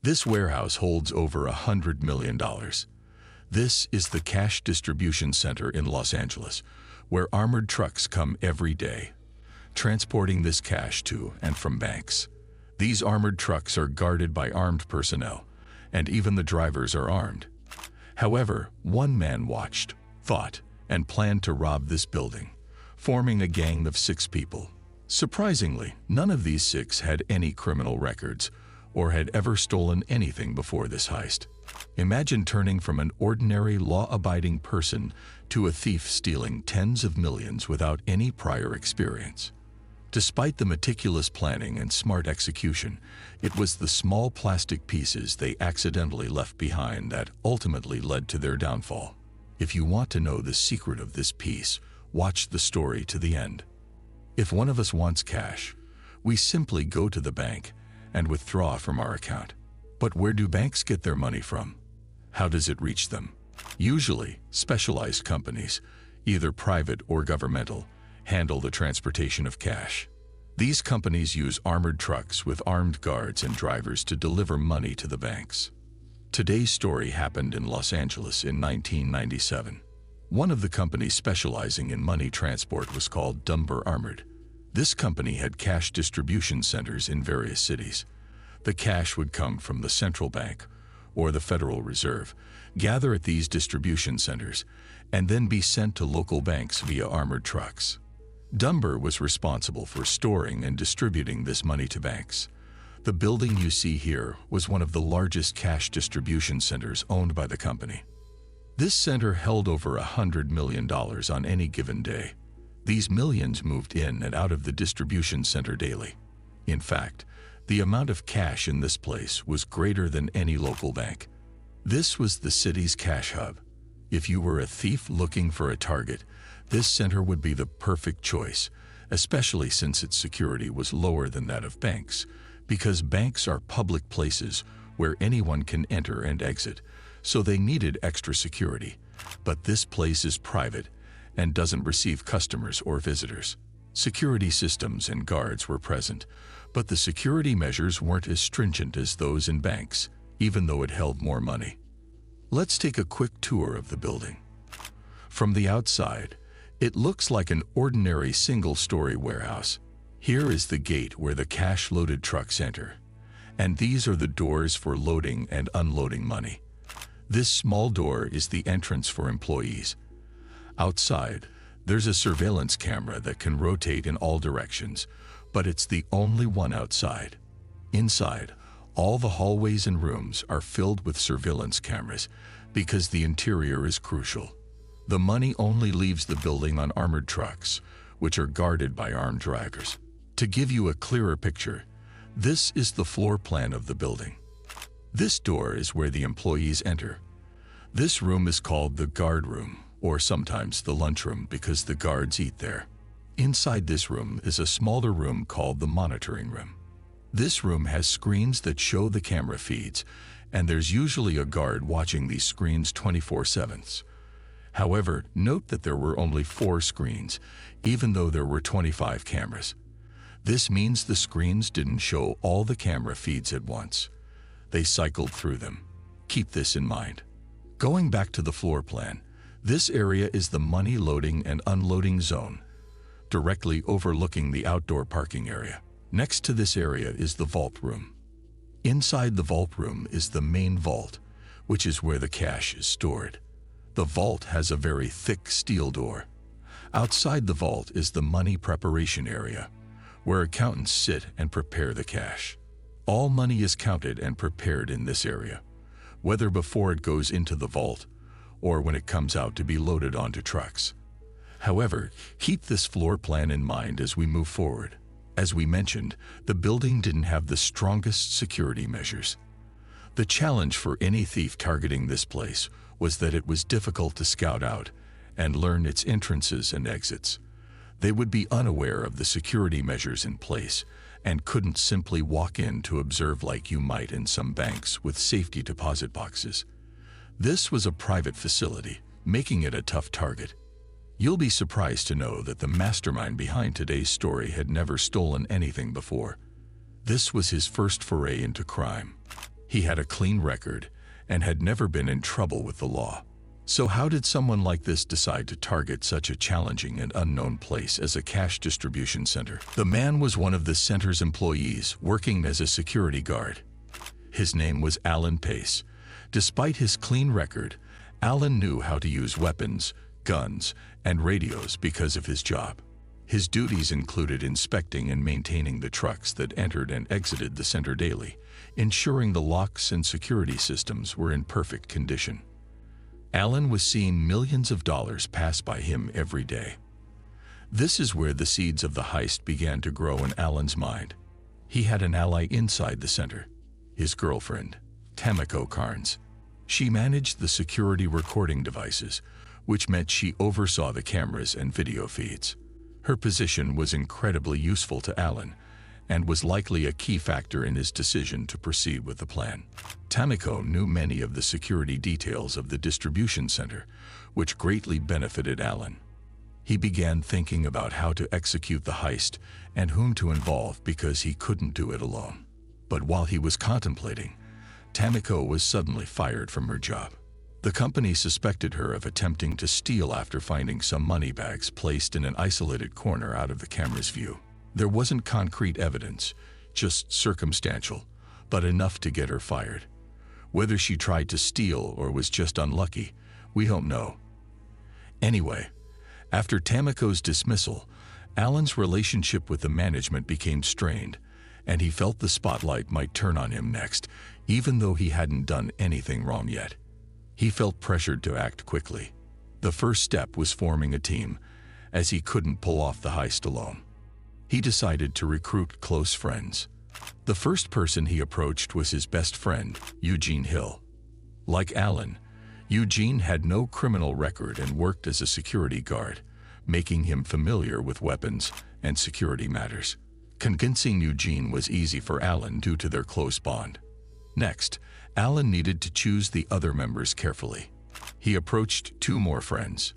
This warehouse holds over $100 million. This is the cash distribution center in Los Angeles, where armored trucks come every day, transporting this cash to and from banks. These armored trucks are guarded by armed personnel, and even the drivers are armed. However, one man watched, thought, and planned to rob this building, forming a gang of 6 people. Surprisingly, none of these 6 had any criminal records or had ever stolen anything before this heist. Imagine turning from an ordinary law-abiding person to a thief stealing tens of millions without any prior experience. Despite the meticulous planning and smart execution, it was the small plastic pieces they accidentally left behind that ultimately led to their downfall. If you want to know the secret of this piece, watch the story to the end. If one of us wants cash, we simply go to the bank and withdraw from our account. But where do banks get their money from? How does it reach them? Usually, specialized companies, either private or governmental, handle the transportation of cash. These companies use armored trucks with armed guards and drivers to deliver money to the banks. Today's story happened in Los Angeles in 1997. One of the companies specializing in money transport was called Dunbar Armored. This company had cash distribution centers in various cities. The cash would come from the central bank or the Federal Reserve, gather at these distribution centers, and then be sent to local banks via armored trucks. Dunbar was responsible for storing and distributing this money to banks. The building you see here was one of the largest cash distribution centers owned by the company. This center held over $100 million on any given day. These millions moved in and out of the distribution center daily. In fact, the amount of cash in this place was greater than any local bank. This was the city's cash hub. If you were a thief looking for a target, this center would be the perfect choice, especially since its security was lower than that of banks, because banks are public places where anyone can enter and exit, so they needed extra security. But this place is private and doesn't receive customers or visitors. Security systems and guards were present, but the security measures weren't as stringent as those in banks, even though it held more money. Let's take a quick tour of the building. From the outside, it looks like an ordinary single-story warehouse. Here is the gate where the cash-loaded trucks enter, and these are the doors for loading and unloading money. This small door is the entrance for employees. Outside, there's a surveillance camera that can rotate in all directions, but it's the only one outside. Inside, all the hallways and rooms are filled with surveillance cameras because the interior is crucial. The money only leaves the building on armored trucks, which are guarded by armed drivers. To give you a clearer picture, this is the floor plan of the building. This door is where the employees enter. This room is called the guard room, or sometimes the lunchroom because the guards eat there. Inside this room is a smaller room called the monitoring room. This room has screens that show the camera feeds, and there's usually a guard watching these screens 24/7. However, note that there were only 4 screens, even though there were 25 cameras. This means the screens didn't show all the camera feeds at once. They cycled through them. Keep this in mind. Going back to the floor plan, this area is the money loading and unloading zone, directly overlooking the outdoor parking area. Next to this area is the vault room. Inside the vault room is the main vault, which is where the cash is stored. The vault has a very thick steel door. Outside the vault is the money preparation area, where accountants sit and prepare the cash. All money is counted and prepared in this area, whether before it goes into the vault or when it comes out to be loaded onto trucks. However, keep this floor plan in mind as we move forward. As we mentioned, the building didn't have the strongest security measures. The challenge for any thief targeting this place was that it was difficult to scout out and learn its entrances and exits. They would be unaware of the security measures in place and couldn't simply walk in to observe like you might in some banks with safety deposit boxes. This was a private facility, making it a tough target. You'll be surprised to know that the mastermind behind today's story had never stolen anything before. This was his first foray into crime. He had a clean record and had never been in trouble with the law. So how did someone like this decide to target such a challenging and unknown place as a cash distribution center? The man was one of the center's employees working as a security guard. His name was Alan Pace. Despite his clean record, Alan knew how to use weapons, guns, and radios because of his job. His duties included inspecting and maintaining the trucks that entered and exited the center daily, ensuring the locks and security systems were in perfect condition. Alan was seeing millions of dollars pass by him every day. This is where the seeds of the heist began to grow in Alan's mind. He had an ally inside the center, his girlfriend, Tamiko Carnes. She managed the security recording devices, which meant she oversaw the cameras and video feeds. Her position was incredibly useful to Alan and was likely a key factor in his decision to proceed with the plan. Tamiko knew many of the security details of the distribution center, which greatly benefited Alan. He began thinking about how to execute the heist and whom to involve because he couldn't do it alone. But while he was contemplating, Tamiko was suddenly fired from her job. The company suspected her of attempting to steal after finding some money bags placed in an isolated corner out of the camera's view. There wasn't concrete evidence, just circumstantial, but enough to get her fired. Whether she tried to steal or was just unlucky, we don't know. Anyway, after Tamiko's dismissal, Alan's relationship with the management became strained, and he felt the spotlight might turn on him next, even though he hadn't done anything wrong yet. He felt pressured to act quickly. The first step was forming a team, as he couldn't pull off the heist alone. He decided to recruit close friends. The first person he approached was his best friend, Eugene Hill. Like Alan, Eugene had no criminal record and worked as a security guard, making him familiar with weapons and security matters. Convincing Eugene was easy for Alan due to their close bond. Next, Alan needed to choose the other members carefully. He approached two more friends,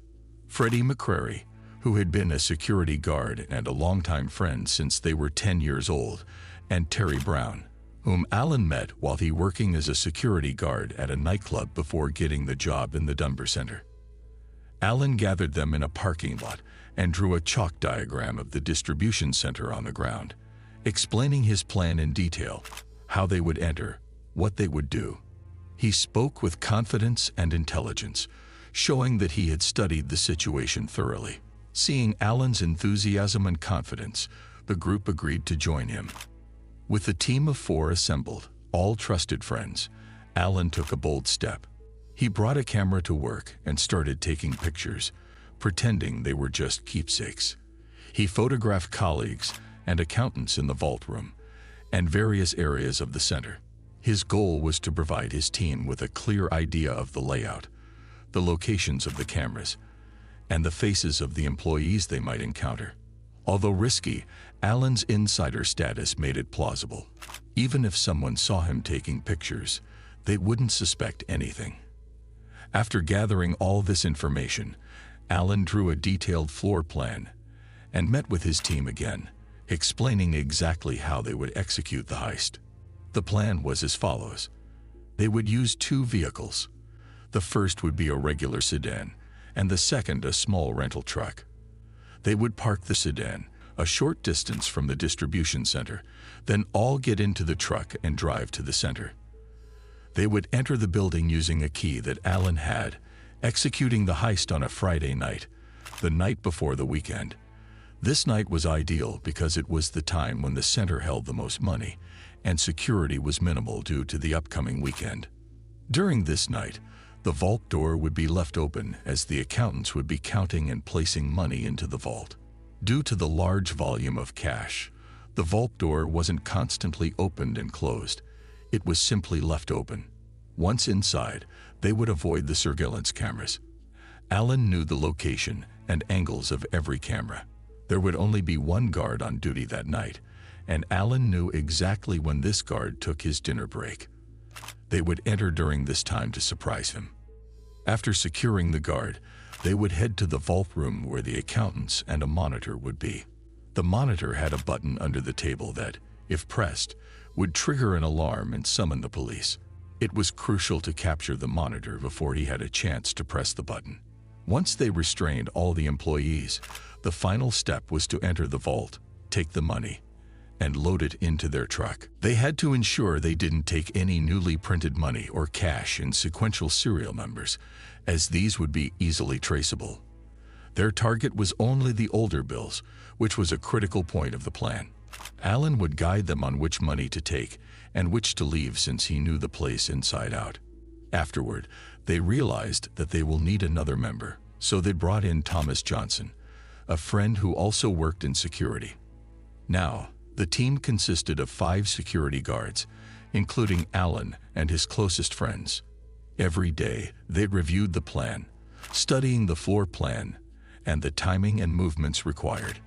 Freddie McCrary, who had been a security guard and a longtime friend since they were 10 years old, and Terry Brown, whom Alan met while he working as a security guard at a nightclub before getting the job in the Dunbar Center. Alan gathered them in a parking lot and drew a chalk diagram of the distribution center on the ground, explaining his plan in detail, how they would enter, what they would do. He spoke with confidence and intelligence, showing that he had studied the situation thoroughly. Seeing Alan's enthusiasm and confidence, the group agreed to join him. With the team of 4 assembled, all trusted friends, Alan took a bold step. He brought a camera to work and started taking pictures, pretending they were just keepsakes. He photographed colleagues and accountants in the vault room and various areas of the center. His goal was to provide his team with a clear idea of the layout, the locations of the cameras, and the faces of the employees they might encounter. Although risky, Alan's insider status made it plausible. Even if someone saw him taking pictures, they wouldn't suspect anything. After gathering all this information, Alan drew a detailed floor plan and met with his team again, explaining exactly how they would execute the heist. The plan was as follows. They would use 2 vehicles. The first would be a regular sedan, and the second a small rental truck. They would park the sedan a short distance from the distribution center, then all get into the truck and drive to the center. They would enter the building using a key that Alan had, executing the heist on a Friday night, the night before the weekend. This night was ideal because it was the time when the center held the most money, and security was minimal due to the upcoming weekend. During this night, the vault door would be left open as the accountants would be counting and placing money into the vault. Due to the large volume of cash, the vault door wasn't constantly opened and closed. It was simply left open. Once inside, they would avoid the surveillance cameras. Alan knew the location and angles of every camera. There would only be 1 guard on duty that night, and Alan knew exactly when this guard took his dinner break. They would enter during this time to surprise him. After securing the guard, they would head to the vault room where the accountants and a monitor would be. The monitor had a button under the table that, if pressed, would trigger an alarm and summon the police. It was crucial to capture the monitor before he had a chance to press the button. Once they restrained all the employees, the final step was to enter the vault, take the money, and load it into their truck. They had to ensure they didn't take any newly printed money or cash in sequential serial numbers, as these would be easily traceable. Their target was only the older bills, which was a critical point of the plan. Alan would guide them on which money to take and which to leave, since he knew the place inside out. Afterward, they realized that they will need another member, so they brought in Thomas Johnson, a friend who also worked in security. Now, the team consisted of 5 security guards, including Alan and his closest friends. Every day, they reviewed the plan, studying the floor plan and the timing and movements required.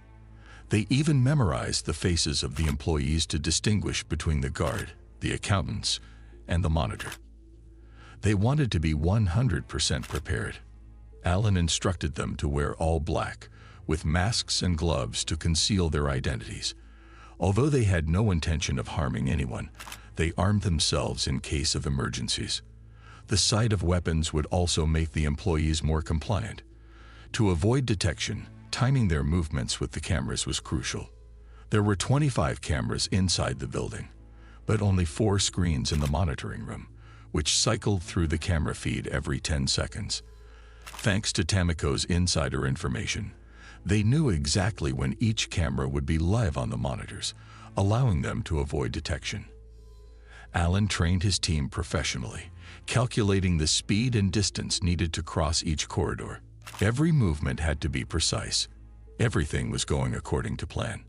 They even memorized the faces of the employees to distinguish between the guard, the accountants, and the monitor. They wanted to be 100% prepared. Alan instructed them to wear all black, with masks and gloves to conceal their identities. Although they had no intention of harming anyone, they armed themselves in case of emergencies. The sight of weapons would also make the employees more compliant. To avoid detection, timing their movements with the cameras was crucial. There were 25 cameras inside the building, but only 4 screens in the monitoring room, which cycled through the camera feed every 10 seconds. Thanks to Tamiko's insider information, they knew exactly when each camera would be live on the monitors, allowing them to avoid detection. Alan trained his team professionally, calculating the speed and distance needed to cross each corridor. Every movement had to be precise. Everything was going according to plan.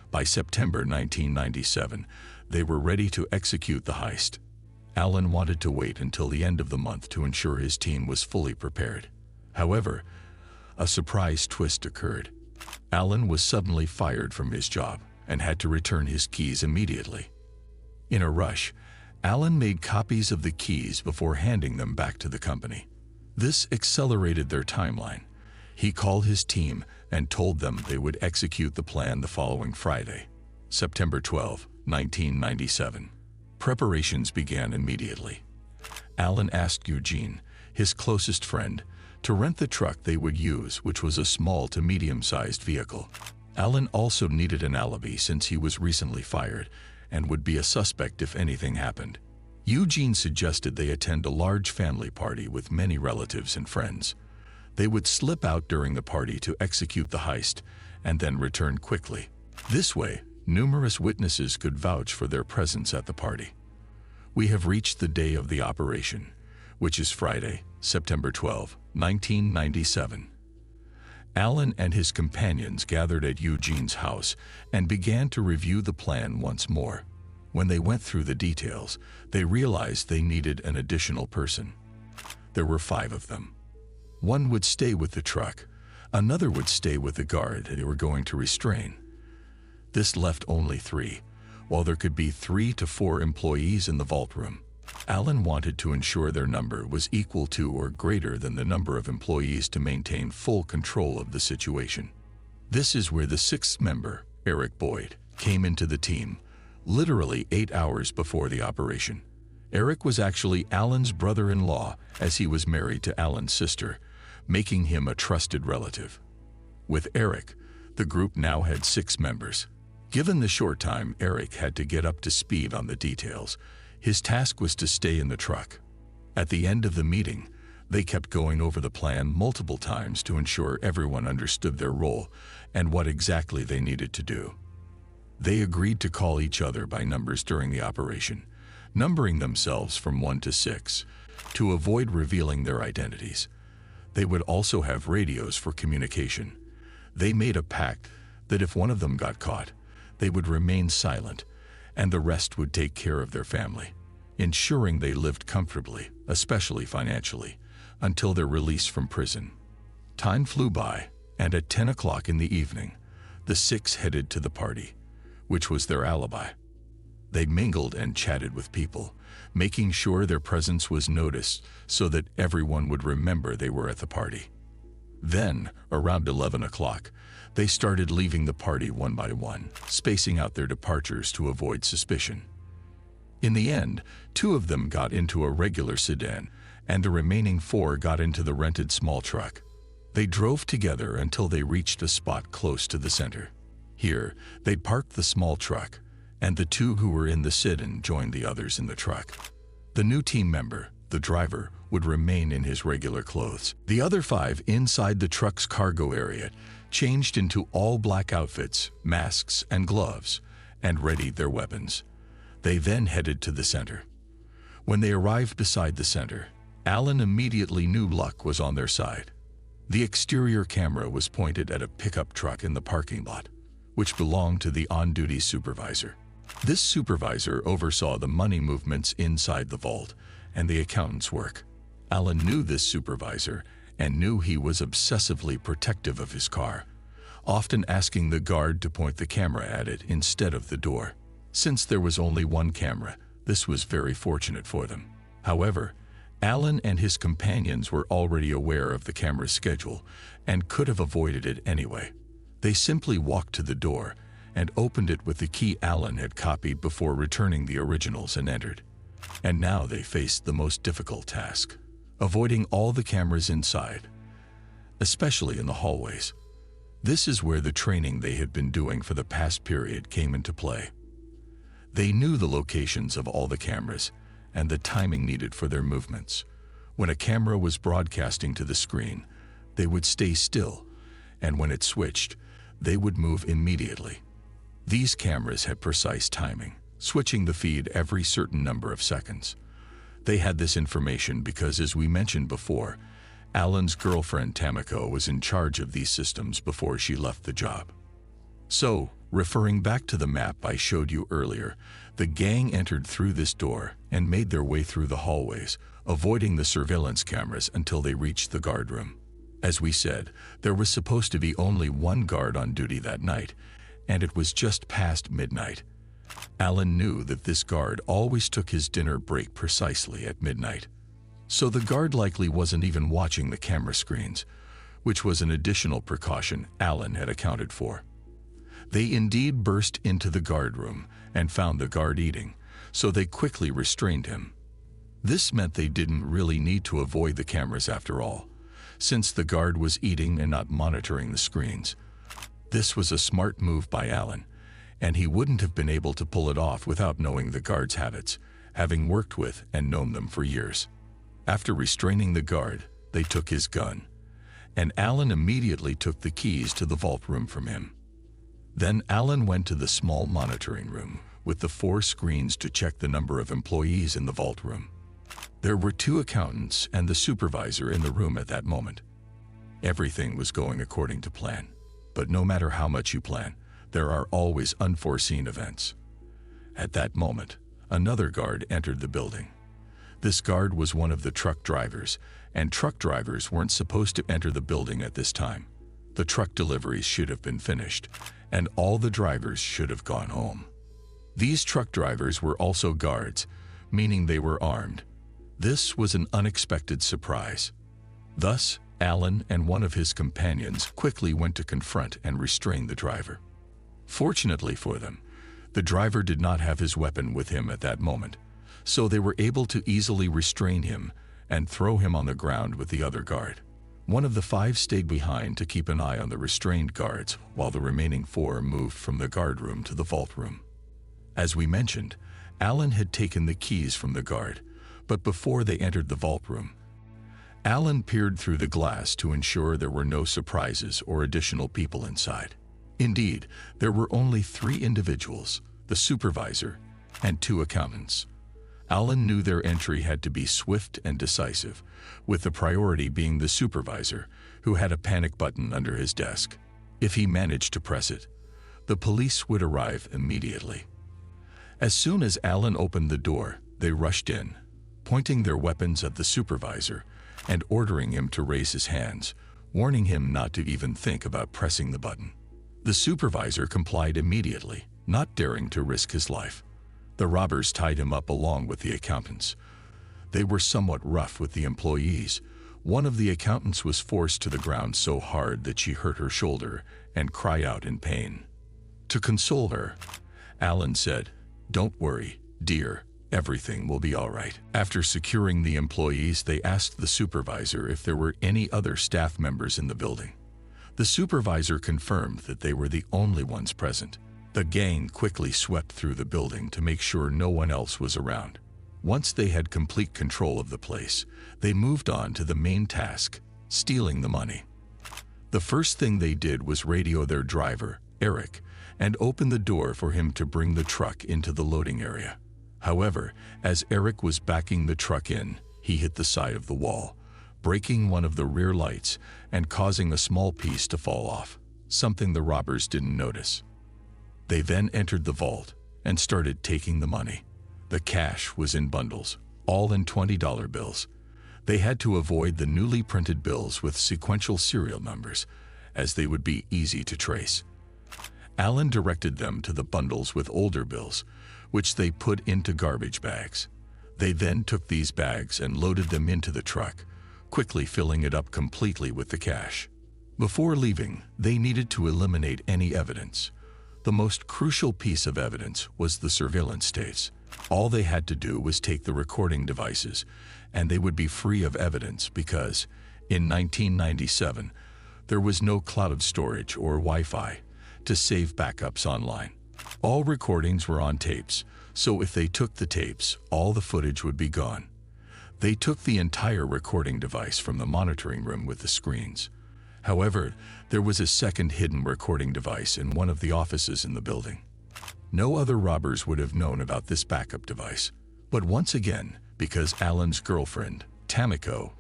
By September 1997, they were ready to execute the heist. Alan wanted to wait until the end of the month to ensure his team was fully prepared. However, a surprise twist occurred. Alan was suddenly fired from his job and had to return his keys immediately. In a rush, Alan made copies of the keys before handing them back to the company. This accelerated their timeline. He called his team and told them they would execute the plan the following Friday, September 12, 1997. Preparations began immediately. Alan asked Eugene, his closest friend, to rent the truck they would use, which was a small to medium-sized vehicle. Alan also needed an alibi since he was recently fired and would be a suspect if anything happened. Eugene suggested they attend a large family party with many relatives and friends. They would slip out during the party to execute the heist and then return quickly. This way, numerous witnesses could vouch for their presence at the party. We have reached the day of the operation, which is Friday, September 12, 1997. Alan and his companions gathered at Eugene's house and began to review the plan once more. When they went through the details, they realized they needed an additional person. There were 5 of them. One would stay with the truck, another would stay with the guard they were going to restrain. This left only 3, while there could be 3 to 4 employees in the vault room. Alan wanted to ensure their number was equal to or greater than the number of employees to maintain full control of the situation. This is where the 6th member, Eric Boyd, came into the team, literally 8 hours before the operation. Eric was actually Alan's brother-in-law, as he was married to Alan's sister, making him a trusted relative. With Eric, the group now had 6 members. Given the short time Eric had to get up to speed on the details, his task was to stay in the truck. At the end of the meeting, they kept going over the plan multiple times to ensure everyone understood their role and what exactly they needed to do. They agreed to call each other by numbers during the operation, numbering themselves from 1 to 6, to avoid revealing their identities. They would also have radios for communication. They made a pact that if one of them got caught, they would remain silent, and the rest would take care of their family, ensuring they lived comfortably, especially financially, until their release from prison. Time flew by, and at 10 o'clock in the evening, the 6 headed to the party, which was their alibi. They mingled and chatted with people, making sure their presence was noticed so that everyone would remember they were at the party. Then, around 11 o'clock, they started leaving the party one by one, spacing out their departures to avoid suspicion. In the end, 2 of them got into a regular sedan, and the remaining 4 got into the rented small truck. They drove together until they reached a spot close to the center. Here, they parked the small truck, and the 2 who were in the sedan joined the others in the truck. The new team member, the driver, would remain in his regular clothes. The other 5 inside the truck's cargo area changed into all black outfits, masks, and gloves, and readied their weapons. They then headed to the center. When they arrived beside the center, Alan immediately knew luck was on their side. The exterior camera was pointed at a pickup truck in the parking lot, which belonged to the on-duty supervisor. This supervisor oversaw the money movements inside the vault and the accountant's work. Alan knew this supervisor and knew he was obsessively protective of his car, often asking the guard to point the camera at it instead of the door. Since there was only one camera, this was very fortunate for them. However, Alan and his companions were already aware of the camera's schedule and could have avoided it anyway. They simply walked to the door and opened it with the key Alan had copied before returning the originals and entered. And now they faced the most difficult task, avoiding all the cameras inside, especially in the hallways. This is where the training they had been doing for the past period came into play. They knew the locations of all the cameras and the timing needed for their movements. When a camera was broadcasting to the screen, they would stay still, and when it switched, they would move immediately. These cameras had precise timing, switching the feed every certain number of seconds. They had this information because, as we mentioned before, Alan's girlfriend Tamiko was in charge of these systems before she left the job. So, referring back to the map I showed you earlier, the gang entered through this door and made their way through the hallways, avoiding the surveillance cameras until they reached the guard room. As we said, there was supposed to be only one guard on duty that night, and it was just past midnight. Alan knew that this guard always took his dinner break precisely at midnight. So the guard likely wasn't even watching the camera screens, which was an additional precaution Alan had accounted for. They indeed burst into the guard room and found the guard eating, so they quickly restrained him. This meant they didn't really need to avoid the cameras after all, since the guard was eating and not monitoring the screens. This was a smart move by Alan, and he wouldn't have been able to pull it off without knowing the guard's habits, having worked with and known them for years. After restraining the guard, they took his gun, and Alan immediately took the keys to the vault room from him. Then Alan went to the small monitoring room with the 4 screens to check the number of employees in the vault room. There were 2 accountants and the supervisor in the room at that moment. Everything was going according to plan, but no matter how much you plan, there are always unforeseen events. At that moment, another guard entered the building. This guard was one of the truck drivers, and truck drivers weren't supposed to enter the building at this time. The truck deliveries should have been finished, and all the drivers should have gone home. These truck drivers were also guards, meaning they were armed. This was an unexpected surprise. Thus, Alan and one of his companions quickly went to confront and restrain the driver. Fortunately for them, the driver did not have his weapon with him at that moment, so they were able to easily restrain him and throw him on the ground with the other guard. One of the 5 stayed behind to keep an eye on the restrained guards, while the remaining 4 moved from the guard room to the vault room. As we mentioned, Alan had taken the keys from the guard, but before they entered the vault room, Alan peered through the glass to ensure there were no surprises or additional people inside. Indeed, there were only 3 individuals, the supervisor and 2 accountants. Alan knew their entry had to be swift and decisive, with the priority being the supervisor, who had a panic button under his desk. If he managed to press it, the police would arrive immediately. As soon as Alan opened the door, they rushed in, pointing their weapons at the supervisor and ordering him to raise his hands, warning him not to even think about pressing the button. The supervisor complied immediately, not daring to risk his life. The robbers tied him up along with the accountants. They were somewhat rough with the employees. One of the accountants was forced to the ground so hard that she hurt her shoulder and cried out in pain. To console her, Alan said, "Don't worry, dear, Everything will be all right. After securing the employees, they asked the supervisor if there were any other staff members in the building. The supervisor confirmed that they were the only ones present. The gang quickly swept through the building to make sure no one else was around. Once they had complete control of the place, they moved on to the main task, stealing the money. The first thing they did was radio their driver, Eric, and open the door for him to bring the truck into the loading area. However, as Eric was backing the truck in, he hit the side of the wall, breaking one of the rear lights and causing a small piece to fall off, something the robbers didn't notice. They then entered the vault and started taking the money. The cash was in bundles, all in $20 bills. They had to avoid the newly printed bills with sequential serial numbers, as they would be easy to trace. Alan directed them to the bundles with older bills, which they put into garbage bags. They then took these bags and loaded them into the truck, quickly filling it up completely with the cash. Before leaving, they needed to eliminate any evidence. The most crucial piece of evidence was the surveillance tapes. All they had to do was take the recording devices, and they would be free of evidence because, in 1997, there was no cloud storage or Wi-Fi to save backups online. All recordings were on tapes, so if they took the tapes, all the footage would be gone. They took the entire recording device from the monitoring room with the screens. However, there was a second hidden recording device in one of the offices in the building. No other robbers would have known about this backup device. But once again, because Alan's girlfriend, Tamiko,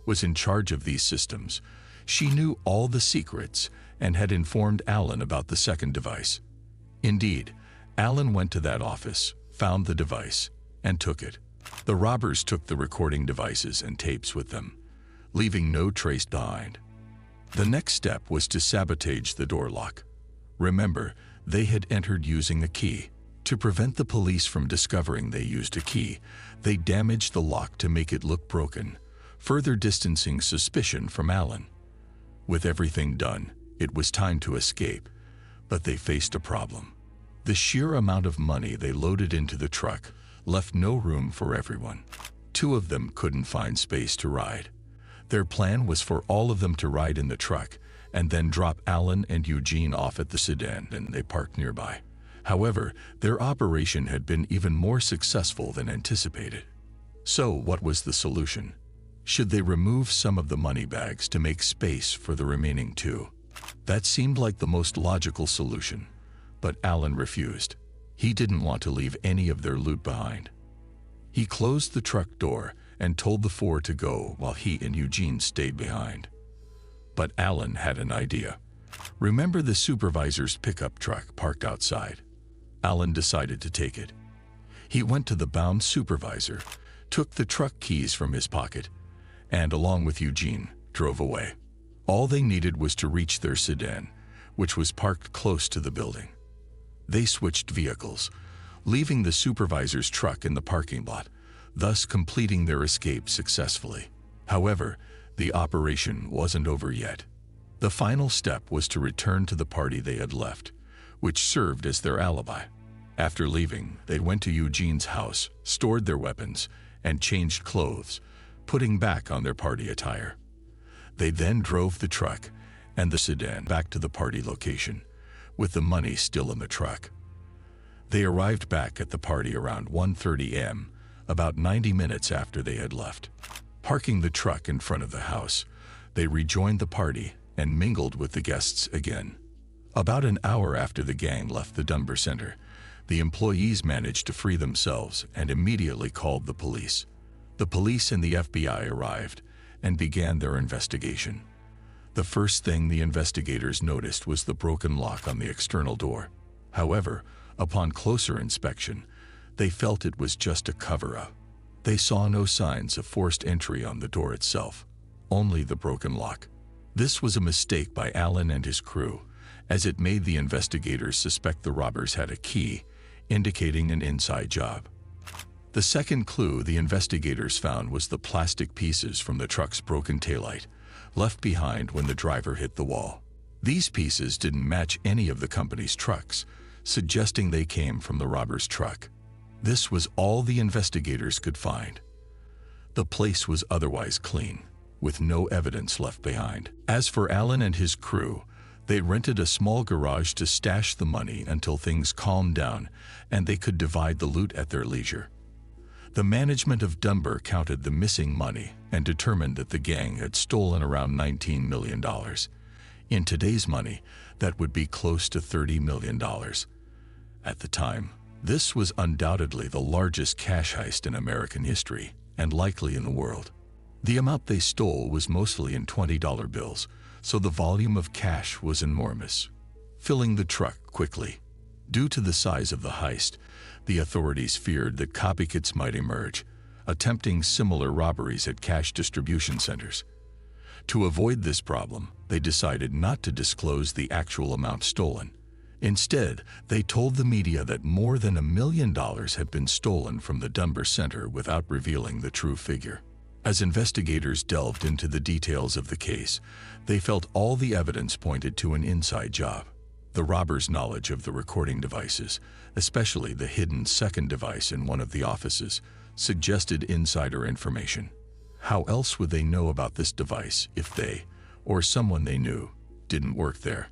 was in charge of these systems, she knew all the secrets and had informed Alan about the second device. Indeed, Alan went to that office, found the device, and took it. The robbers took the recording devices and tapes with them, leaving no trace behind. The next step was to sabotage the door lock. Remember, they had entered using a key. To prevent the police from discovering they used a key, they damaged the lock to make it look broken, further distancing suspicion from Alan. With everything done, it was time to escape, but they faced a problem. The sheer amount of money they loaded into the truck left no room for everyone. Two of them couldn't find space to ride. Their plan was for all of them to ride in the truck and then drop Alan and Eugene off at the sedan and they parked nearby. However, their operation had been even more successful than anticipated. So what was the solution? Should they remove some of the money bags to make space for the remaining two? That seemed like the most logical solution, but Alan refused. He didn't want to leave any of their loot behind. He closed the truck door and told the four to go while he and Eugene stayed behind. But Alan had an idea. Remember the supervisor's pickup truck parked outside? Alan decided to take it. He went to the bound supervisor, took the truck keys from his pocket, and along with Eugene, drove away. All they needed was to reach their sedan, which was parked close to the building. They switched vehicles, leaving the supervisor's truck in the parking lot, thus completing their escape successfully. However, the operation wasn't over yet. The final step was to return to the party they had left, which served as their alibi. After leaving, they went to Eugene's house, stored their weapons, and changed clothes, putting back on their party attire. They then drove the truck and the sedan back to the party location, with the money still in the truck. They arrived back at the party around 1:30 a.m., about 90 minutes after they had left. Parking the truck in front of the house, they rejoined the party and mingled with the guests again. About an hour after the gang left the Dunbar Center, the employees managed to free themselves and immediately called the police. The police and the FBI arrived and began their investigation. The first thing the investigators noticed was the broken lock on the external door. However, upon closer inspection, they felt it was just a cover-up. They saw no signs of forced entry on the door itself, only the broken lock. This was a mistake by Alan and his crew, as it made the investigators suspect the robbers had a key, indicating an inside job. The second clue the investigators found was the plastic pieces from the truck's broken taillight, left behind when the driver hit the wall. These pieces didn't match any of the company's trucks, suggesting they came from the robber's truck. This was all the investigators could find. The place was otherwise clean, with no evidence left behind. As for Allen and his crew, they rented a small garage to stash the money until things calmed down and they could divide the loot at their leisure. The management of Dunbar counted the missing money and determined that the gang had stolen around $19 million. In today's money, that would be close to $30 million. At the time, this was undoubtedly the largest cash heist in American history, and likely in the world. The amount they stole was mostly in $20 bills, so the volume of cash was enormous, filling the truck quickly. Due to the size of the heist, the authorities feared that copycats might emerge, attempting similar robberies at cash distribution centers. To avoid this problem, they decided not to disclose the actual amount stolen. Instead, they told the media that more than $1 million had been stolen from the Dunbar Center without revealing the true figure. As investigators delved into the details of the case, they felt all the evidence pointed to an inside job. The robbers' knowledge of the recording devices, especially the hidden second device in one of the offices, suggested insider information. How else would they know about this device if they, or someone they knew, didn't work there?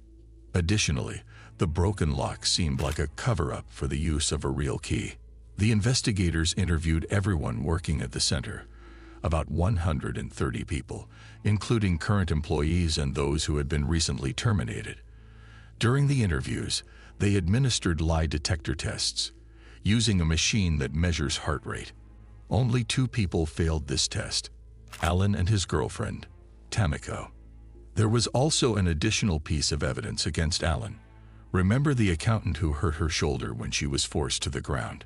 Additionally, the broken lock seemed like a cover-up for the use of a real key. The investigators interviewed everyone working at the center, about 130 people, including current employees and those who had been recently terminated. During the interviews, they administered lie detector tests, using a machine that measures heart rate. Only 2 people failed this test: Allen and his girlfriend, Tamiko. There was also an additional piece of evidence against Allen. Remember the accountant who hurt her shoulder when she was forced to the ground?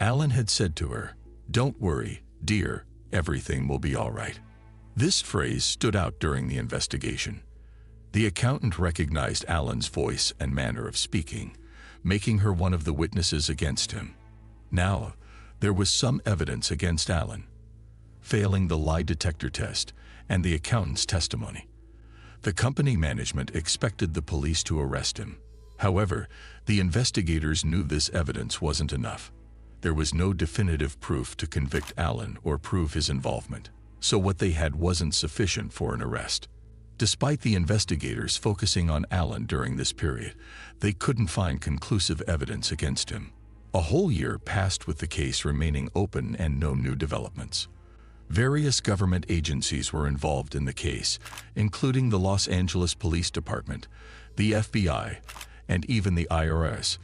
Allen had said to her, "Don't worry, dear, everything will be all right." This phrase stood out during the investigation. The accountant recognized Allen's voice and manner of speaking, making her one of the witnesses against him. Now, there was some evidence against Allen. Failing the lie detector test and the accountant's testimony, the company management expected the police to arrest him. However, the investigators knew this evidence wasn't enough. There was no definitive proof to convict Allen or prove his involvement, so what they had wasn't sufficient for an arrest. Despite the investigators focusing on Allen during this period, they couldn't find conclusive evidence against him. A whole year passed with the case remaining open and no new developments. Various government agencies were involved in the case, including the Los Angeles Police Department, the FBI, and even the IRS,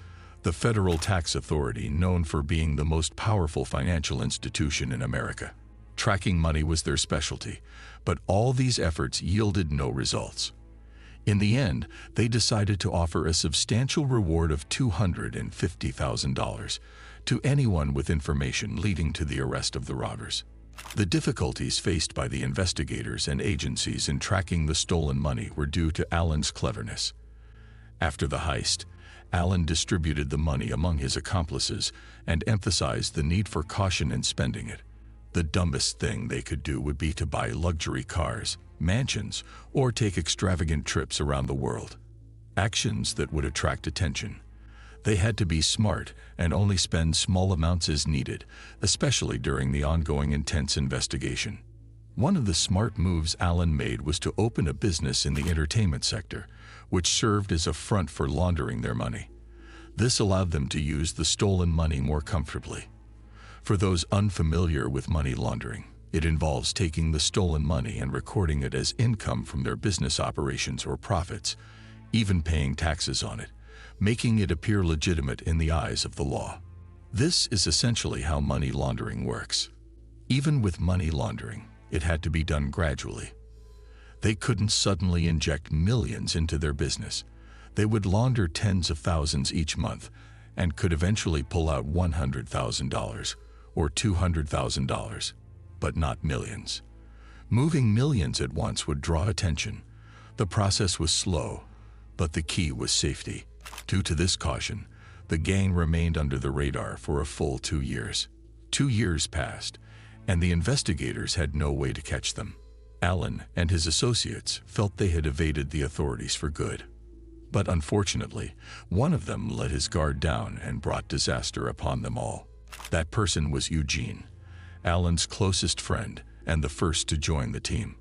the federal tax authority known for being the most powerful financial institution in America. Tracking money was their specialty, but all these efforts yielded no results. In the end, they decided to offer a substantial reward of $250,000 to anyone with information leading to the arrest of the robbers. The difficulties faced by the investigators and agencies in tracking the stolen money were due to Allen's cleverness. After the heist, Allen distributed the money among his accomplices and emphasized the need for caution in spending it. The dumbest thing they could do would be to buy luxury cars, mansions, or take extravagant trips around the world. Actions that would attract attention. They had to be smart and only spend small amounts as needed, especially during the ongoing intense investigation. One of the smart moves Allen made was to open a business in the entertainment sector, which served as a front for laundering their money. This allowed them to use the stolen money more comfortably. For those unfamiliar with money laundering, it involves taking the stolen money and recording it as income from their business operations or profits, even paying taxes on it, making it appear legitimate in the eyes of the law. This is essentially how money laundering works. Even with money laundering, it had to be done gradually. They couldn't suddenly inject millions into their business. They would launder tens of thousands each month and could eventually pull out $100,000 or $200,000, but not millions. Moving millions at once would draw attention. The process was slow, but the key was safety. Due to this caution, the gang remained under the radar for a full 2 years. 2 years passed, and the investigators had no way to catch them. Allen and his associates felt they had evaded the authorities for good. But unfortunately, one of them let his guard down and brought disaster upon them all. That person was Eugene, Alan's closest friend and the first to join the team.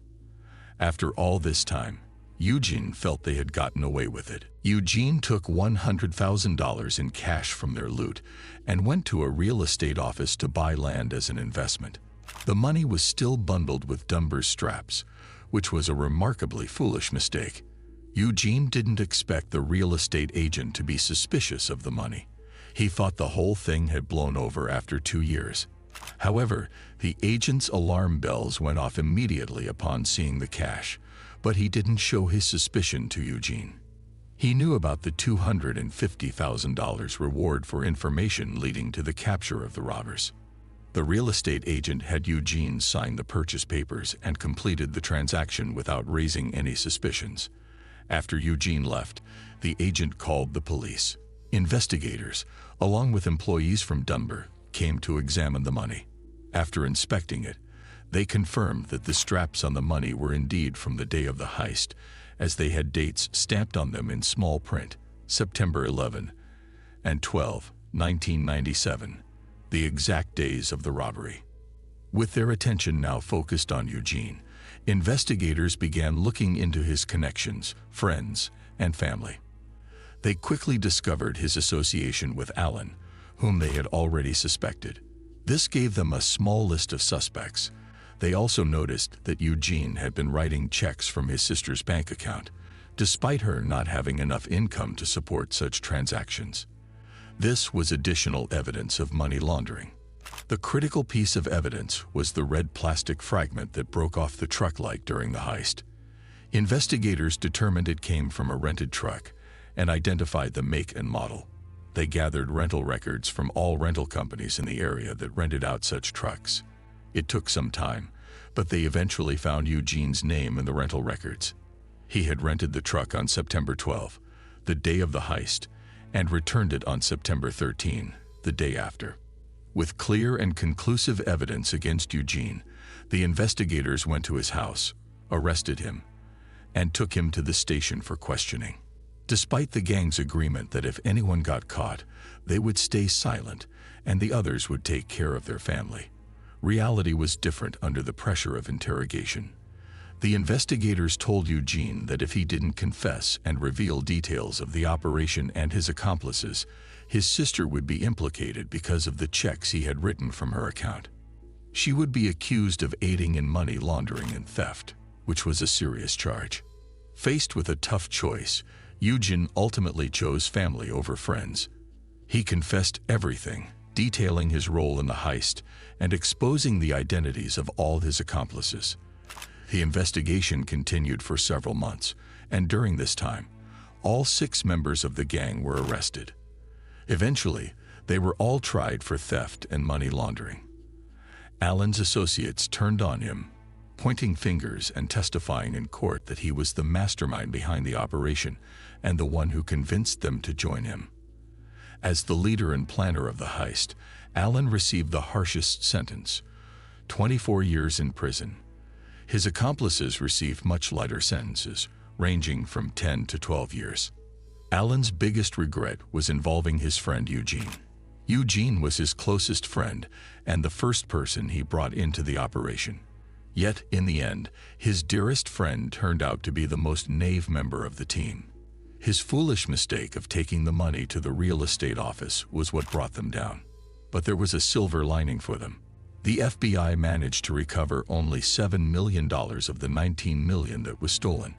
After all this time, Eugene felt they had gotten away with it. Eugene took $100,000 in cash from their loot and went to a real estate office to buy land as an investment. The money was still bundled with Dunbar's straps, which was a remarkably foolish mistake. Eugene didn't expect the real estate agent to be suspicious of the money. He thought the whole thing had blown over after 2 years. However, the agent's alarm bells went off immediately upon seeing the cash, but he didn't show his suspicion to Eugene. He knew about the $250,000 reward for information leading to the capture of the robbers. The real estate agent had Eugene sign the purchase papers and completed the transaction without raising any suspicions. After Eugene left, the agent called the police. Investigators, along with employees from Dunbar, came to examine the money. After inspecting it, they confirmed that the straps on the money were indeed from the day of the heist, as they had dates stamped on them in small print, September 11 and 12, 1997, the exact days of the robbery. With their attention now focused on Eugene, investigators began looking into his connections, friends, and family. They quickly discovered his association with Alan, whom they had already suspected. This gave them a small list of suspects. They also noticed that Eugene had been writing checks from his sister's bank account, despite her not having enough income to support such transactions. This was additional evidence of money laundering. The critical piece of evidence was the red plastic fragment that broke off the truck light during the heist. Investigators determined it came from a rented truck and identified the make and model. They gathered rental records from all rental companies in the area that rented out such trucks. It took some time, but they eventually found Eugene's name in the rental records. He had rented the truck on September 12, the day of the heist, and returned it on September 13, the day after. With clear and conclusive evidence against Eugene, the investigators went to his house, arrested him, and took him to the station for questioning. Despite the gang's agreement that if anyone got caught, they would stay silent and the others would take care of their family, reality was different under the pressure of interrogation. The investigators told Eugene that if he didn't confess and reveal details of the operation and his accomplices, his sister would be implicated because of the checks he had written from her account. She would be accused of aiding in money laundering and theft, which was a serious charge. Faced with a tough choice, Eugene ultimately chose family over friends. He confessed everything, detailing his role in the heist and exposing the identities of all his accomplices. The investigation continued for several months, and during this time, all 6 members of the gang were arrested. Eventually, they were all tried for theft and money laundering. Alan's associates turned on him, pointing fingers and testifying in court that he was the mastermind behind the operation and the one who convinced them to join him. As the leader and planner of the heist, Alan received the harshest sentence, 24 years in prison. His accomplices received much lighter sentences, ranging from 10 to 12 years. Alan's biggest regret was involving his friend Eugene. Eugene was his closest friend and the first person he brought into the operation. Yet, in the end, his dearest friend turned out to be the most naive member of the team. His foolish mistake of taking the money to the real estate office was what brought them down. But there was a silver lining for them. The FBI managed to recover only $7 million of the $19 million that was stolen.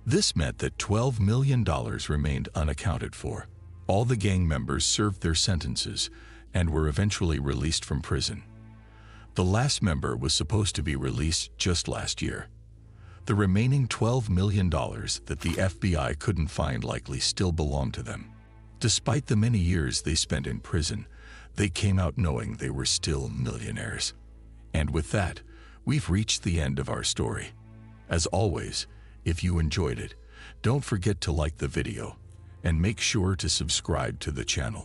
This meant that $12 million remained unaccounted for. All the gang members served their sentences and were eventually released from prison. The last member was supposed to be released just last year. The remaining $12 million that the FBI couldn't find likely still belonged to them. Despite the many years they spent in prison, they came out knowing they were still millionaires. And with that, we've reached the end of our story. As always, if you enjoyed it, don't forget to like the video and make sure to subscribe to the channel.